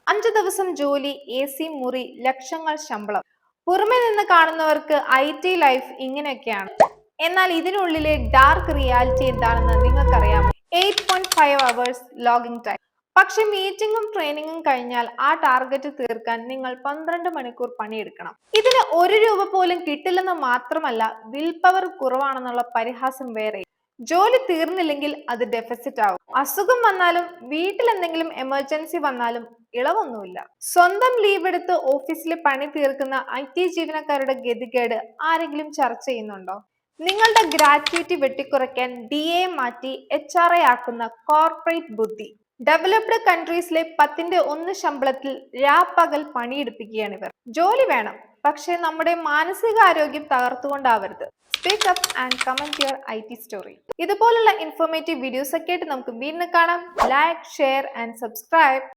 5 ദിവസം ജോലി, AC മുറി, ലക്ഷങ്ങൾ ശമ്പളം. പുറമെ നിന്ന് കാണുന്നവർക്ക് IT ലൈഫ് ഇങ്ങനെയൊക്കെയാണ്. എന്നാൽ ഇതിനുള്ളിലെ ഡാർക്ക് റിയാലിറ്റി എന്താണെന്ന് നിങ്ങൾക്കറിയാമോ? 8.5 അവേഴ്സ് ലോഗിംഗ് ടൈം. പക്ഷെ മീറ്റിംഗും ട്രെയിനിങ്ങും കഴിഞ്ഞാൽ ആ ടാർഗറ്റ് തീർക്കാൻ നിങ്ങൾ 12 മണിക്കൂർ പണിയെടുക്കണം. ഇതിന് 1 രൂപ പോലും കിട്ടില്ലെന്ന് മാത്രമല്ല, വിൽ പവർ കുറവാണെന്നുള്ള പരിഹാസം വേറെ. ജോലി തീർന്നില്ലെങ്കിൽ അത് ഡെഫിസിറ്റ് ആവും. അസുഖം വന്നാലും വീട്ടിൽ എന്തെങ്കിലും എമർജൻസി വന്നാലും ഇളവൊന്നുമില്ല. സ്വന്തം ലീവ് എടുത്ത് ഓഫീസിലെ പണി തീർക്കുന്ന IT ജീവനക്കാരുടെ ഗതികേട് ആരെങ്കിലും ചർച്ച ചെയ്യുന്നുണ്ടോ? നിങ്ങളുടെ ഗ്രാറ്റുവിറ്റി വെട്ടിക്കുറയ്ക്കാൻ DA മാറ്റി HRA ആക്കുന്ന കോർപ്പറേറ്റ് ബുദ്ധി. ഡെവലപ്ഡ് കൺട്രീസിലെ 1/10 ശമ്പളത്തിൽ രാപ്പകൽ പണിയെടുപ്പിക്കുകയാണ് ഇവർ. ജോലി വേണം, പക്ഷെ നമ്മുടെ മാനസികാരോഗ്യം തകർത്തുകൊണ്ടാവരുത്. Speak up and comment your IT story. ഇതുപോലുള്ള ഇൻഫോർമേറ്റീവ് വീഡിയോസ് ഒക്കെ ആയിട്ട് നമുക്ക് വീണ്ടും കാണാം. Like, share and subscribe.